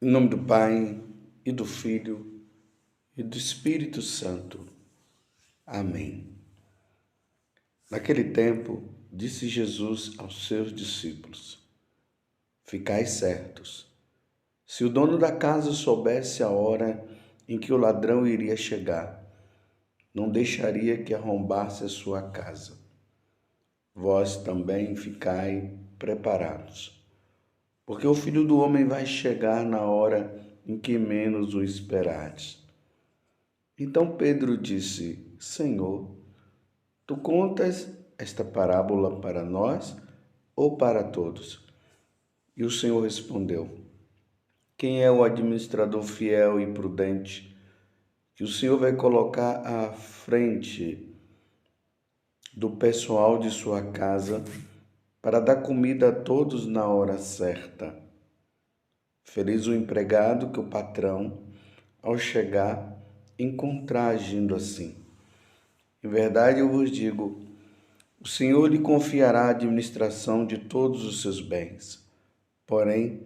Em nome do Pai, e do Filho, e do Espírito Santo. Amém. Naquele tempo, disse Jesus aos seus discípulos: Ficai certos, se o dono da casa soubesse a hora em que o ladrão iria chegar, não deixaria que arrombasse a sua casa. Vós também ficai preparados, porque o Filho do Homem vai chegar na hora em que menos o esperardes. Então Pedro disse: Senhor, tu contas esta parábola para nós ou para todos? E o Senhor respondeu: Quem é o administrador fiel e prudente que o Senhor vai colocar à frente do pessoal de sua casa para dar comida a todos na hora certa? Feliz o empregado que o patrão, ao chegar, encontrar agindo assim. Em verdade eu vos digo, o Senhor lhe confiará a administração de todos os seus bens. Porém,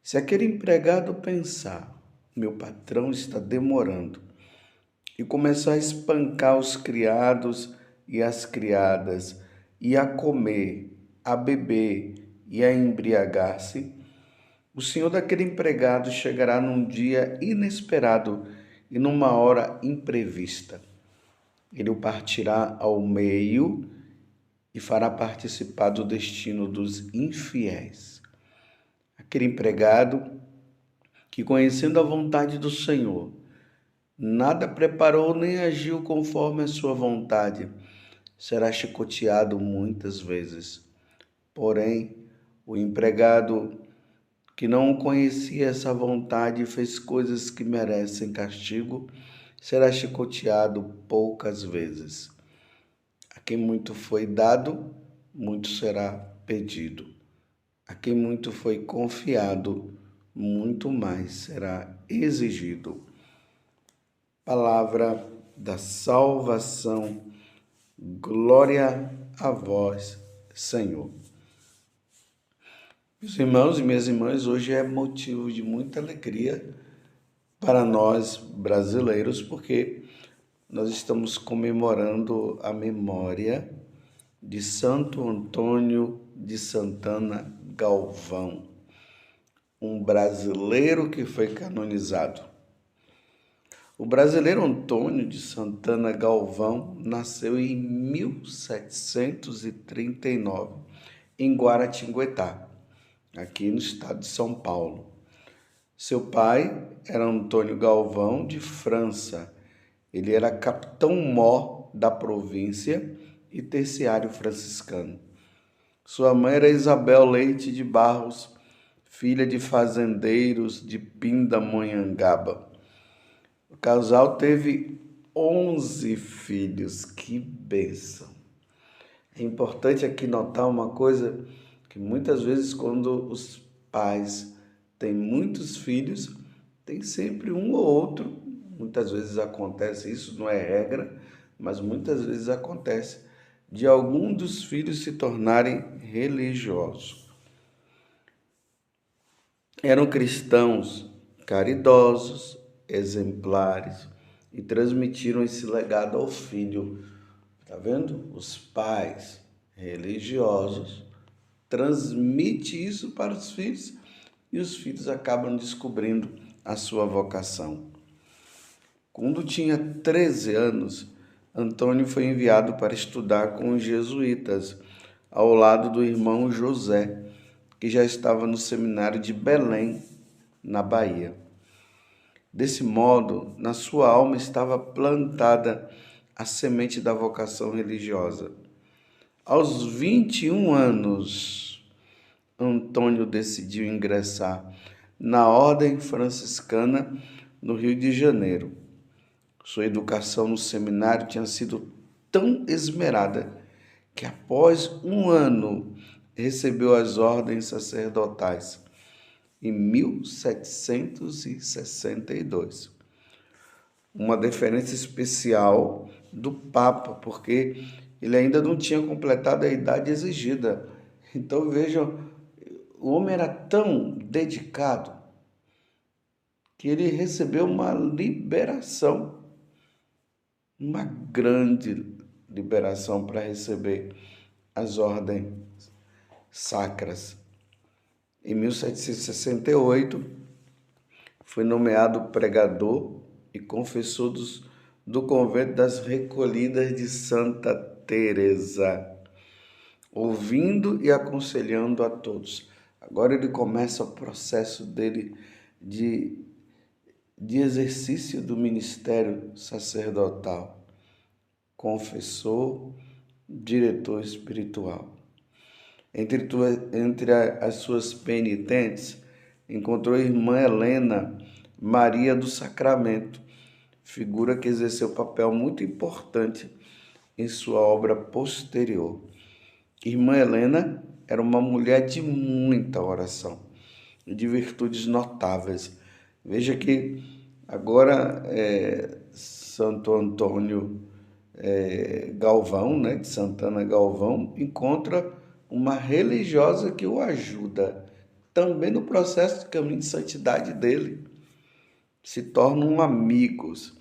se aquele empregado pensar, meu patrão está demorando, e começar a espancar os criados e as criadas, e a comer, a beber e a embriagar-se, o senhor daquele empregado chegará num dia inesperado e numa hora imprevista. Ele o partirá ao meio e fará participar do destino dos infiéis. Aquele empregado que, conhecendo a vontade do Senhor, nada preparou nem agiu conforme a sua vontade, será chicoteado muitas vezes. Porém, o empregado que não conhecia essa vontade e fez coisas que merecem castigo, será chicoteado poucas vezes. A quem muito foi dado, muito será pedido. A quem muito foi confiado, muito mais será exigido. Palavra da salvação. Glória a vós, Senhor. Meus irmãos e minhas irmãs, hoje é motivo de muita alegria para nós brasileiros, porque nós estamos comemorando a memória de Santo Antônio de Santana Galvão, um brasileiro que foi canonizado. O brasileiro Antônio de Santana Galvão nasceu em 1739, em Guaratinguetá, aqui no estado de São Paulo. Seu pai era Antônio Galvão de França. Ele era capitão-mor da província e terciário franciscano. Sua mãe era Isabel Leite de Barros, filha de fazendeiros de Pindamonhangaba. O casal teve 11 filhos. Que bênção! É importante aqui notar uma coisa, que muitas vezes quando os pais têm muitos filhos, tem sempre um ou outro. Muitas vezes acontece, isso não é regra, mas muitas vezes acontece de algum dos filhos se tornarem religiosos. Eram cristãos caridosos, exemplares, e transmitiram esse legado ao filho. Tá vendo? Os pais religiosos transmitem isso para os filhos e os filhos acabam descobrindo a sua vocação. Quando tinha 13 anos, Antônio foi enviado para estudar com os jesuítas, ao lado do irmão José, que já estava no seminário de Belém, na Bahia. Desse modo, na sua alma estava plantada a semente da vocação religiosa. Aos 21 anos, Antônio decidiu ingressar na Ordem Franciscana no Rio de Janeiro. Sua educação no seminário tinha sido tão esmerada que, após um ano, recebeu as ordens sacerdotais, em 1762. Uma deferência especial do Papa, porque ele ainda não tinha completado a idade exigida. Então vejam, o homem era tão dedicado que ele recebeu uma liberação, uma grande liberação para receber as ordens sacras. Em 1768, foi nomeado pregador e confessor do convento das Recolhidas de Santa Teresa, ouvindo e aconselhando a todos. Agora ele começa o processo dele de exercício do ministério sacerdotal, confessor, diretor espiritual. Entre as suas penitentes, encontrou a irmã Helena Maria do Sacramento, figura que exerceu papel muito importante em sua obra posterior. Irmã Helena era uma mulher de muita oração e de virtudes notáveis. Veja que agora Santo Antônio Galvão, né, de Santana Galvão, encontra uma religiosa que o ajuda também no processo de caminho de santidade dele. Se tornam amigos.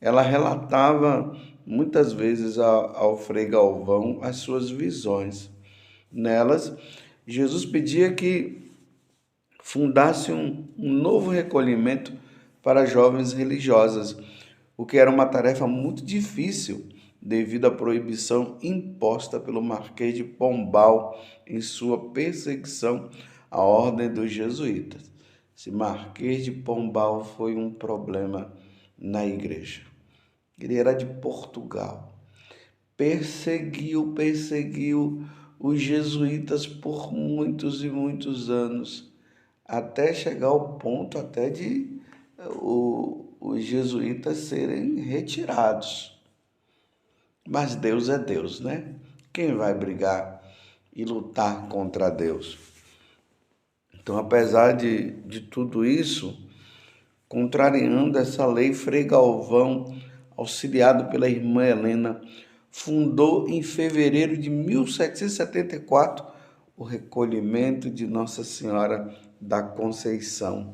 Ela relatava muitas vezes ao Frei Galvão as suas visões. Nelas, Jesus pedia que fundasse um novo recolhimento para jovens religiosas, o que era uma tarefa muito difícil devido à proibição imposta pelo Marquês de Pombal em sua perseguição à ordem dos jesuítas. Esse Marquês de Pombal foi um problema na igreja. Ele era de Portugal. Perseguiu os jesuítas por muitos e muitos anos, até chegar ao ponto até de os jesuítas serem retirados. Mas Deus é Deus, né? Quem vai brigar e lutar contra Deus? Então, apesar de tudo isso, contrariando essa lei, Frei Galvão, auxiliado pela irmã Helena, fundou em fevereiro de 1774 o recolhimento de Nossa Senhora da Conceição,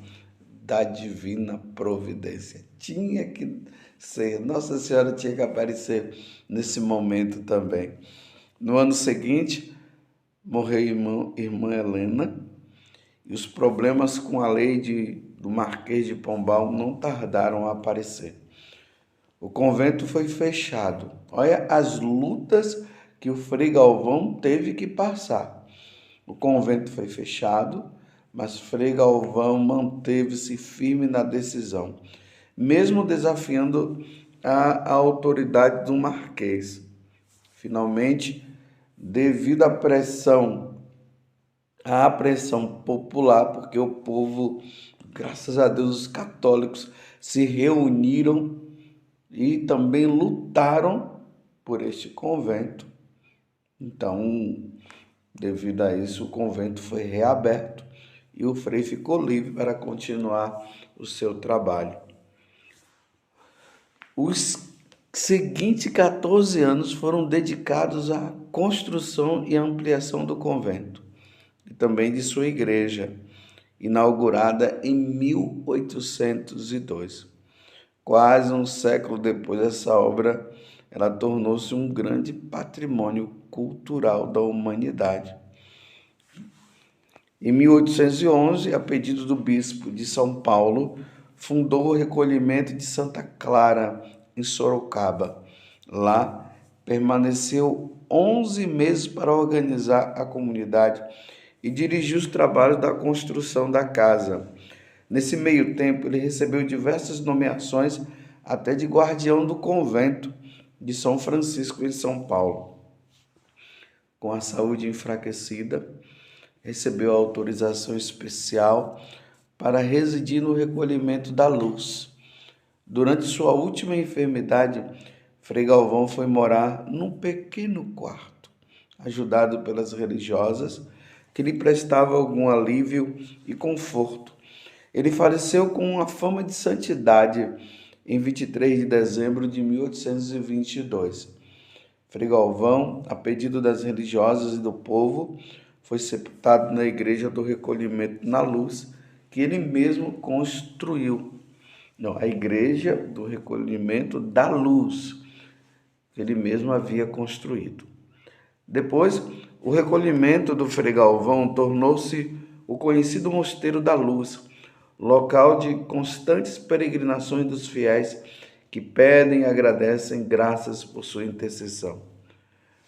da Divina Providência. Tinha que ser, Nossa Senhora tinha que aparecer nesse momento também. No ano seguinte, morreu irmã Helena, e os problemas com a lei do Marquês de Pombal não tardaram a aparecer. O convento foi fechado. Olha as lutas que o Frei Galvão teve que passar. O convento foi fechado, mas Frei Galvão manteve-se firme na decisão, mesmo desafiando a autoridade do Marquês. Finalmente, devido à pressão popular, porque o povo, graças a Deus, os católicos se reuniram e também lutaram por este convento. Então, devido a isso, o convento foi reaberto e o frei ficou livre para continuar o seu trabalho. Os seguintes 14 anos foram dedicados à construção e ampliação do convento e também de sua igreja, inaugurada em 1802. Quase um século depois dessa obra, ela tornou-se um grande patrimônio cultural da humanidade. Em 1811, a pedido do bispo de São Paulo, fundou o recolhimento de Santa Clara, em Sorocaba. Lá, permaneceu 11 meses para organizar a comunidade e dirigir os trabalhos da construção da casa. Nesse meio tempo, ele recebeu diversas nomeações, até de guardião do convento de São Francisco, em São Paulo. Com a saúde enfraquecida, recebeu autorização especial para residir no recolhimento da Luz. Durante sua última enfermidade, Frei Galvão foi morar num pequeno quarto, ajudado pelas religiosas, que lhe prestavam algum alívio e conforto. Ele faleceu com uma fama de santidade em 23 de dezembro de 1822. Frei Galvão, a pedido das religiosas e do povo, foi sepultado na Igreja do Recolhimento na Luz, que ele mesmo construiu. Não, a igreja do recolhimento da luz, que ele mesmo havia construído. Depois, o recolhimento do Frei Galvão tornou-se o conhecido Mosteiro da Luz, local de constantes peregrinações dos fiéis que pedem e agradecem graças por sua intercessão.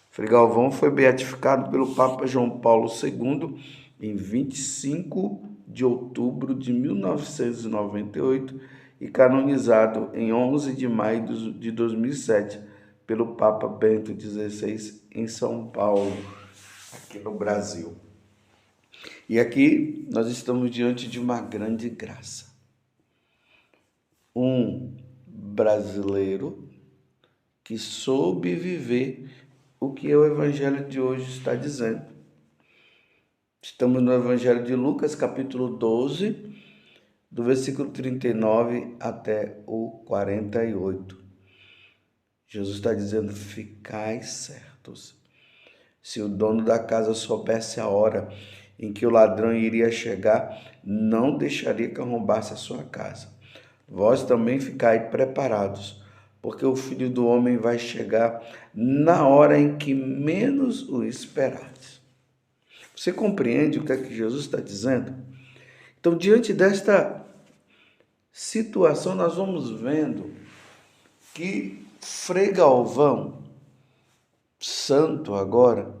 Frei Galvão foi beatificado pelo Papa João Paulo II em 25 de outubro de 1998 e canonizado em 11 de maio de 2007 pelo Papa Bento XVI em São Paulo, aqui no Brasil. E aqui nós estamos diante de uma grande graça. Um brasileiro que soube viver o que o Evangelho de hoje está dizendo. Estamos no Evangelho de Lucas, capítulo 12, do versículo 39 até o 48. Jesus está dizendo: ficai certos. Se o dono da casa soubesse a hora em que o ladrão iria chegar, não deixaria que arrombasse a sua casa. Vós também ficai preparados, porque o Filho do Homem vai chegar na hora em que menos o esperardes. Você compreende o que é que Jesus está dizendo? Então, diante desta situação, nós vamos vendo que Frei Galvão, santo agora,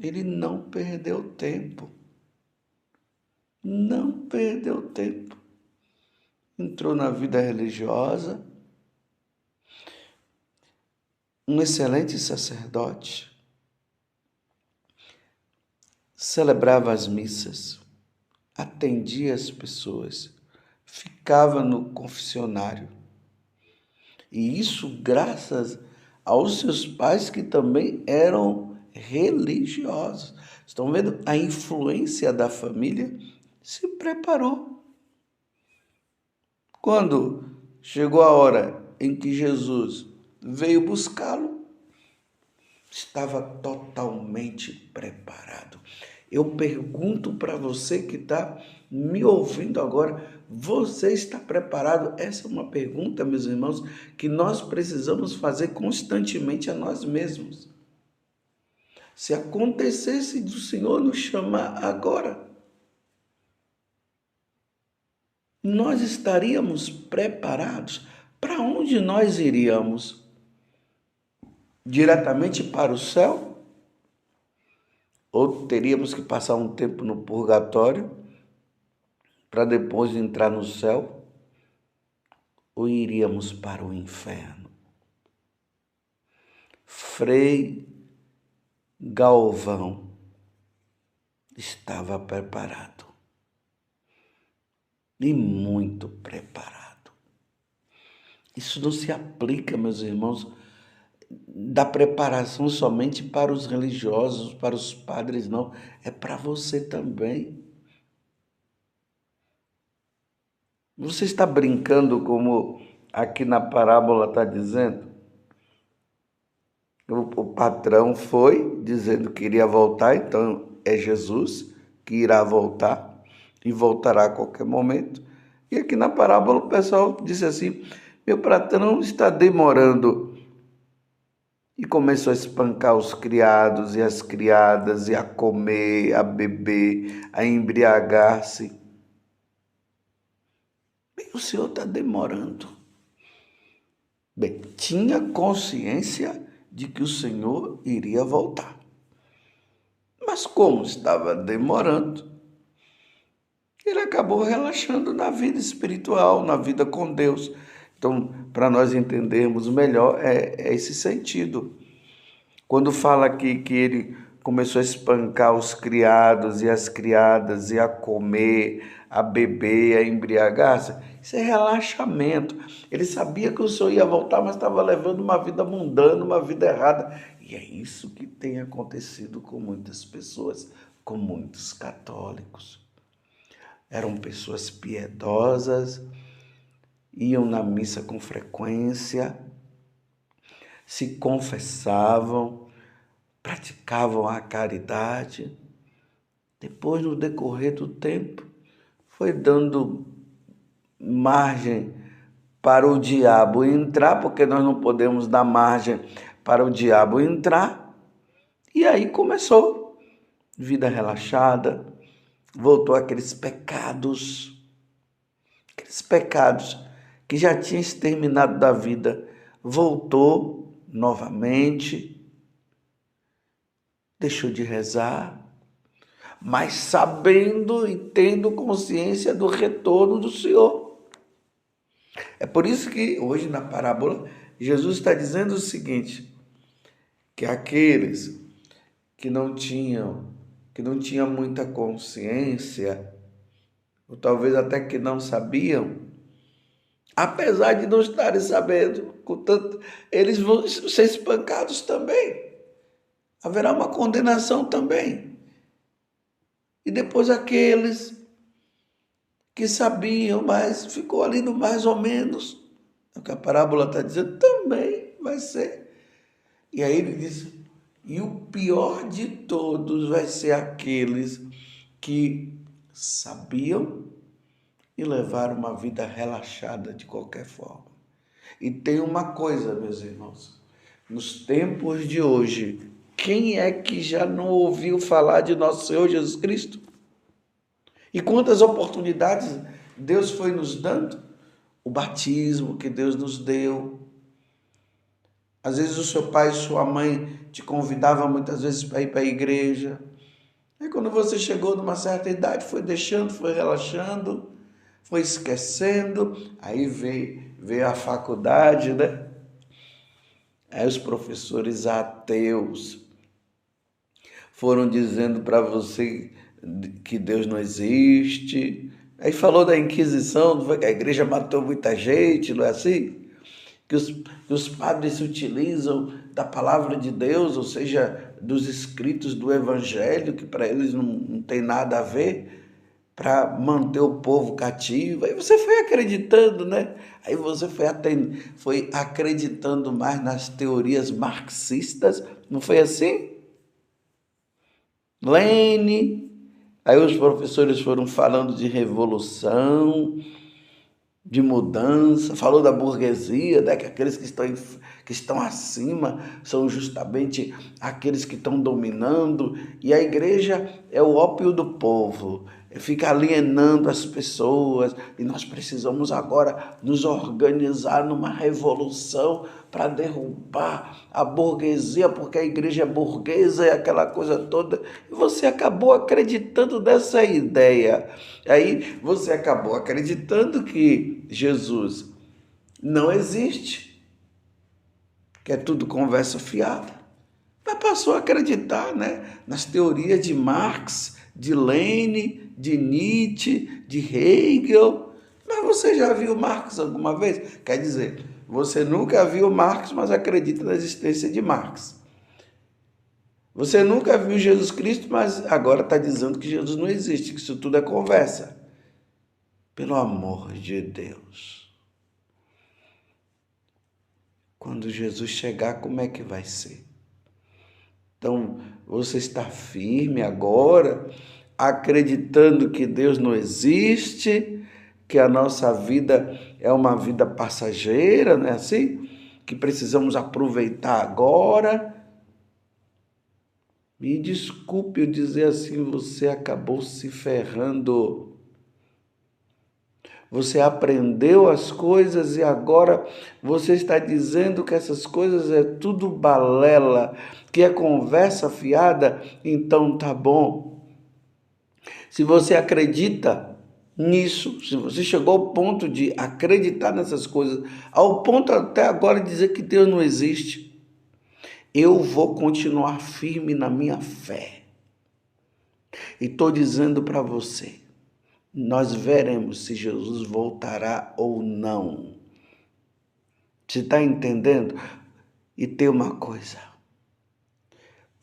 ele não perdeu tempo. Não perdeu tempo. Entrou na vida religiosa, um excelente sacerdote, celebrava as missas, atendia as pessoas, ficava no confessionário. E isso graças aos seus pais, que também eram religiosos. Estão vendo a influência da família? Se preparou. Quando chegou a hora em que Jesus veio buscá-lo, estava totalmente preparado. Eu pergunto para você que está me ouvindo agora, você está preparado? Essa é uma pergunta, meus irmãos, que nós precisamos fazer constantemente a nós mesmos. Se acontecesse do Senhor nos chamar agora, nós estaríamos preparados? Para onde nós iríamos? Diretamente para o céu? Ou teríamos que passar um tempo no purgatório para depois entrar no céu? Ou iríamos para o inferno? Frei Galvão estava preparado. E muito preparado. Isso não se aplica, meus irmãos, da preparação somente para os religiosos, para os padres, não. É para você também. Você está brincando como aqui na parábola está dizendo? O patrão foi dizendo que iria voltar, então é Jesus que irá voltar e voltará a qualquer momento. E aqui na parábola o pessoal disse assim: meu patrão está demorando. E começou a espancar os criados e as criadas, e a comer, a beber, a embriagar-se. Bem, o Senhor está demorando. Bem, tinha consciência de que o Senhor iria voltar. Mas como estava demorando, ele acabou relaxando na vida espiritual, na vida com Deus. Então, para nós entendermos melhor, é esse sentido. Quando fala aqui que ele começou a espancar os criados e as criadas, e a comer, a beber, a embriagar-se, isso é relaxamento. Ele sabia que o Senhor ia voltar, mas estava levando uma vida mundana, uma vida errada. E é isso que tem acontecido com muitas pessoas, com muitos católicos. Eram pessoas piedosas, iam na missa com frequência, se confessavam, praticavam a caridade. Depois, no decorrer do tempo, foi dando margem para o diabo entrar, porque nós não podemos dar margem para o diabo entrar. E aí começou vida relaxada, voltou aqueles pecados que já tinha exterminado da vida, voltou novamente, deixou de rezar, mas sabendo e tendo consciência do retorno do Senhor. É por isso que hoje na parábola Jesus está dizendo o seguinte, que aqueles que não tinham muita consciência, ou talvez até que não sabiam, apesar de não estarem sabendo, contanto, eles vão ser espancados também. Haverá uma condenação também. E depois aqueles que sabiam, mas ficou ali no mais ou menos, o que a parábola está dizendo, também vai ser. E aí ele diz, e o pior de todos vai ser aqueles que sabiam e levaram uma vida relaxada de qualquer forma. E tem uma coisa, meus irmãos, nos tempos de hoje, quem é que já não ouviu falar de nosso Senhor Jesus Cristo? E quantas oportunidades Deus foi nos dando? O batismo que Deus nos deu. Às vezes o seu pai e sua mãe te convidavam muitas vezes para ir para a igreja. Aí quando você chegou numa certa idade, foi deixando, foi relaxando, foi esquecendo. Aí veio a faculdade, né? Aí os professores ateus foram dizendo para você que Deus não existe. Aí falou da Inquisição, não foi que a igreja matou muita gente, não é assim? Que os padres se utilizam da palavra de Deus, ou seja, dos escritos do Evangelho, que para eles não tem nada a ver, para manter o povo cativo. Aí você foi acreditando, né? Aí você foi acreditando mais nas teorias marxistas, não foi assim? Lênin, aí os professores foram falando de revolução, de mudança, falou da burguesia, né? Que aqueles que estão acima são justamente aqueles que estão dominando, e a igreja é o ópio do povo, fica alienando as pessoas, e nós precisamos agora nos organizar numa revolução para derrubar a burguesia, porque a igreja é burguesa e aquela coisa toda, e você acabou acreditando nessa ideia. Aí você acabou acreditando que Jesus não existe, que é tudo conversa fiada. Mas passou a acreditar, né, nas teorias de Marx, de Lenin, de Nietzsche, de Hegel. Mas você já viu Marx alguma vez? Quer dizer, você nunca viu Marx, mas acredita na existência de Marx. Você nunca viu Jesus Cristo, mas agora está dizendo que Jesus não existe, que isso tudo é conversa. Pelo amor de Deus. Quando Jesus chegar, como é que vai ser? Então, você está firme agora, acreditando que Deus não existe, que a nossa vida é uma vida passageira, não é assim? Que precisamos aproveitar agora. Me desculpe eu dizer assim, você acabou se ferrando. Você aprendeu as coisas e agora você está dizendo que essas coisas é tudo balela, que é conversa fiada, então tá bom. Se você acredita nisso, se você chegou ao ponto de acreditar nessas coisas, ao ponto até agora de dizer que Deus não existe, eu vou continuar firme na minha fé. E estou dizendo para você, nós veremos se Jesus voltará ou não. Você está entendendo? E tem uma coisa.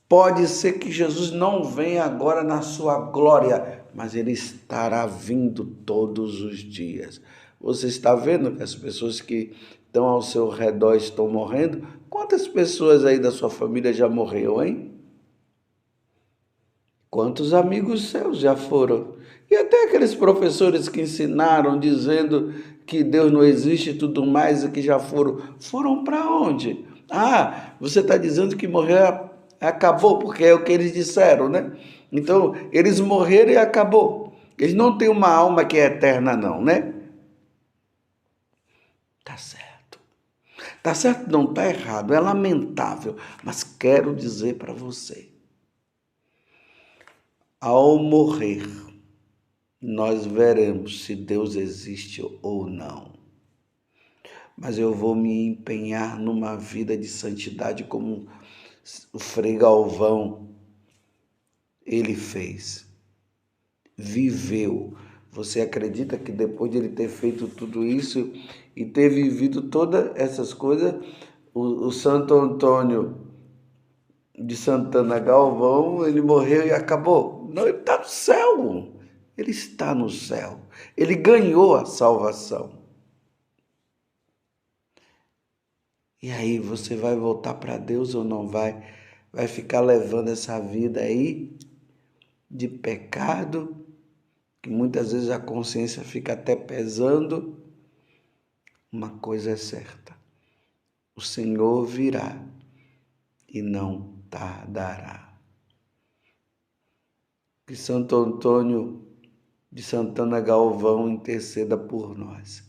Pode ser que Jesus não venha agora na sua glória, mas ele estará vindo todos os dias. Você está vendo que as pessoas que estão ao seu redor estão morrendo? Quantas pessoas aí da sua família já morreu, hein? Quantos amigos seus já foram? E até aqueles professores que ensinaram dizendo que Deus não existe e tudo mais, e que já foram para onde? Ah, você está dizendo que morrer acabou, porque é o que eles disseram, né? Então, eles morreram e acabou. Eles não têm uma alma que é eterna, não, né? Tá certo. Tá certo, não tá errado, é lamentável, mas quero dizer para você, ao morrer, nós veremos se Deus existe ou não. Mas eu vou me empenhar numa vida de santidade como o Frei Galvão, ele fez, viveu. Você acredita que depois de ele ter feito tudo isso e ter vivido todas essas coisas, o Santo Antônio de Santana Galvão, ele morreu e acabou? Não, ele está no céu. Ele está no céu. Ele ganhou a salvação. E aí, você vai voltar para Deus ou não vai? Vai ficar levando essa vida aí de pecado, que muitas vezes a consciência fica até pesando? Uma coisa é certa: o Senhor virá e não tardará. Que Santo Antônio de Santana Galvão interceda por nós.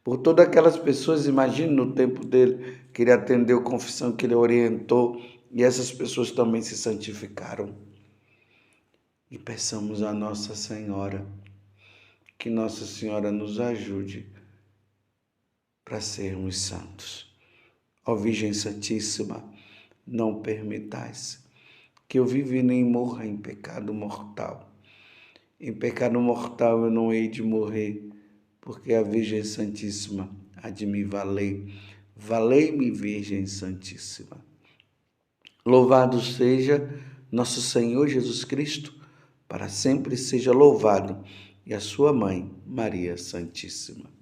Por todas aquelas pessoas, imagine no tempo dele, que ele atendeu confissão, que ele orientou, e essas pessoas também se santificaram. E peçamos a Nossa Senhora, que Nossa Senhora nos ajude para sermos santos. Ó Virgem Santíssima, não permitais que eu viva e nem morra em pecado mortal. Em pecado mortal eu não hei de morrer, porque a Virgem Santíssima há de me valer. Valei-me, Virgem Santíssima. Louvado seja nosso Senhor Jesus Cristo, para sempre seja louvado, e a sua mãe, Maria Santíssima.